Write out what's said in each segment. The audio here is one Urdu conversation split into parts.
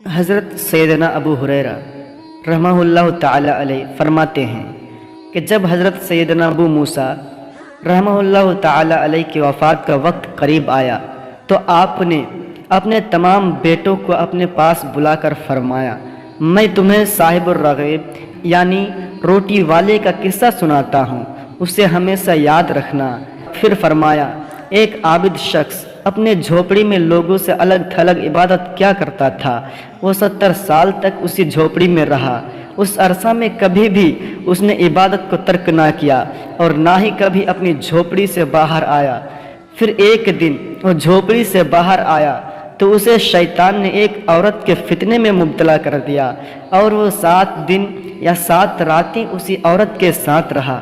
حضرت سیدنا ابو ہریرہ رحمہ اللہ تعالی علیہ فرماتے ہیں کہ جب حضرت سیدنا ابو موسیٰ رحمہ اللہ تعالی علیہ کی وفات کا وقت قریب آیا تو آپ نے اپنے تمام بیٹوں کو اپنے پاس بلا کر فرمایا، میں تمہیں صاحب الرغیب یعنی روٹی والے کا قصہ سناتا ہوں، اسے ہمیشہ یاد رکھنا۔ پھر فرمایا، ایک عابد شخص اپنے جھوپڑی میں لوگوں سے الگ تھلگ عبادت کیا کرتا تھا۔ وہ 70 سال تک اسی جھوپڑی میں رہا۔ اس عرصہ میں کبھی بھی اس نے عبادت کو ترک نہ کیا اور نہ ہی کبھی اپنی جھوپڑی سے باہر آیا۔ پھر ایک دن وہ جھوپڑی سے باہر آیا تو اسے شیطان نے ایک عورت کے فتنے میں مبتلا کر دیا اور وہ 7 دن یا 7 راتیں اسی عورت کے ساتھ رہا۔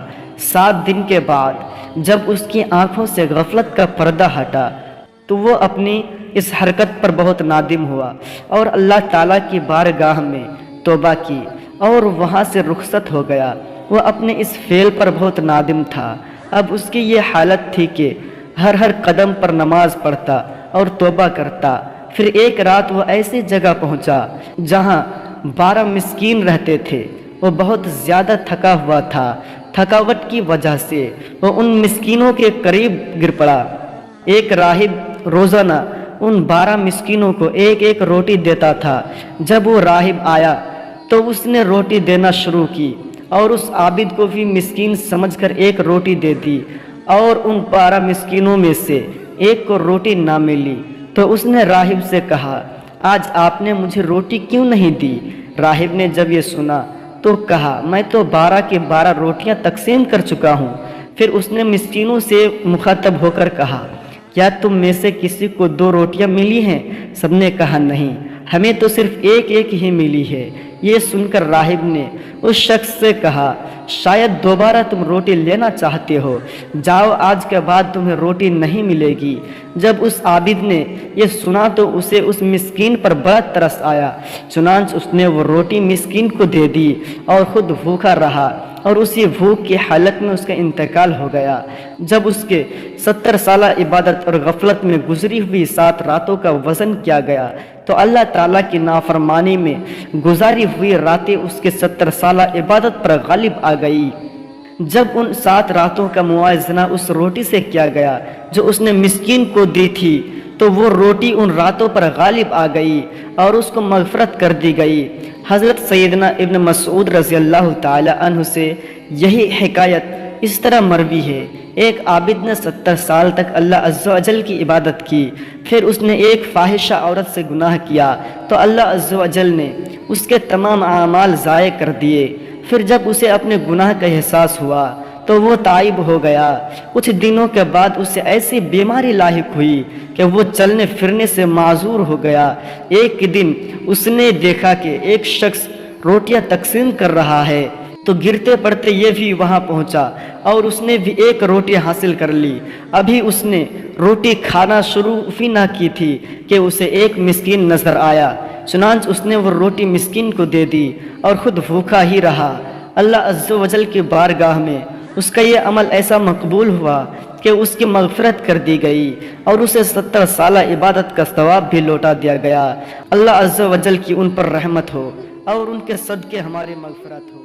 7 دن کے بعد جب اس کی آنکھوں سے غفلت کا پردہ ہٹا تو وہ اپنی اس حرکت پر بہت نادم ہوا اور اللہ تعالیٰ کی بارگاہ میں توبہ کی اور وہاں سے رخصت ہو گیا۔ وہ اپنے اس فعل پر بہت نادم تھا۔ اب اس کی یہ حالت تھی کہ ہر قدم پر نماز پڑھتا اور توبہ کرتا۔ پھر ایک رات وہ ایسی جگہ پہنچا جہاں 12 مسکین رہتے تھے۔ وہ بہت زیادہ تھکا ہوا تھا۔ تھکاوٹ کی وجہ سے وہ ان مسکینوں کے قریب گر پڑا۔ ایک راہب روزانہ ان 12 مسکینوں کو ایک روٹی دیتا تھا۔ جب وہ راہب آیا تو اس نے روٹی دینا شروع کی اور اس عابد کو بھی مسکین سمجھ کر ایک روٹی دے دی اور ان 12 مسکینوں میں سے ایک کو روٹی نہ ملی تو اس نے راہب سے کہا، آج آپ نے مجھے روٹی کیوں نہیں دی؟ راہب نے جب یہ سنا تو کہا، میں تو 12 کی 12 روٹیاں تقسیم کر چکا ہوں۔ پھر اس نے مسکینوں سے مخاطب ہو کر کہا، کیا تم میں سے کسی کو 2 روٹیاں ملی ہیں؟ سب نے کہا، نہیں، ہمیں تو صرف ایک ہی ملی ہے۔ یہ سن کر راہب نے اس شخص سے کہا، شاید دوبارہ تم روٹی لینا چاہتے ہو، جاؤ، آج کے بعد تمہیں روٹی نہیں ملے گی۔ جب اس عابد نے یہ سنا تو اسے اس مسکین پر بڑا ترس آیا، چنانچہ اس نے وہ روٹی مسکین کو دے دی اور خود بھوکا رہا اور اسی بھوک کی حالت میں اس کا انتقال ہو گیا۔ جب اس کے 70 سالہ عبادت اور غفلت میں گزری ہوئی 7 راتوں کا وزن کیا گیا تو اللہ تعالیٰ کی نافرمانی میں گزاری ہوئی راتیں اس کے 70 سالہ عبادت پر غالب آ گئی۔ جب ان 7 راتوں کا موازنہ اس روٹی سے کیا گیا جو اس نے مسکین کو دی تھی تو وہ روٹی ان راتوں پر غالب آ گئی اور اس کو مغفرت کر دی گئی۔ حضرت سیدنا ابن مسعود رضی اللہ تعالی عنہ سے یہی حکایت اس طرح مروی ہے، ایک عابد نے 70 سال تک اللہ عز و جل کی عبادت کی، پھر اس نے ایک فاحشہ عورت سے گناہ کیا تو اللہ عز و جل نے اس کے تمام اعمال ضائع کر دیے۔ پھر جب اسے اپنے گناہ کا احساس ہوا تو وہ تائب ہو گیا۔ کچھ دنوں کے بعد اسے ایسی بیماری لاحق ہوئی کہ وہ چلنے پھرنے سے معذور ہو گیا۔ ایک دن اس نے دیکھا کہ ایک شخص روٹیاں تقسیم کر رہا ہے تو گرتے پڑتے یہ بھی وہاں پہنچا اور اس نے بھی ایک روٹی حاصل کر لی۔ ابھی اس نے روٹی کھانا شروع بھی نہ کی تھی کہ اسے ایک مسکین نظر آیا، چنانچہ اس نے وہ روٹی مسکین کو دے دی اور خود بھوکا ہی رہا۔ اللہ عز و جل کی بارگاہ میں اس کا یہ عمل ایسا مقبول ہوا کہ اس کی مغفرت کر دی گئی اور اسے 70 سالہ عبادت کا ثواب بھی لوٹا دیا گیا۔ اللہ عز و جل کی ان پر رحمت ہو اور ان کے صدقے ہماری مغفرت ہو۔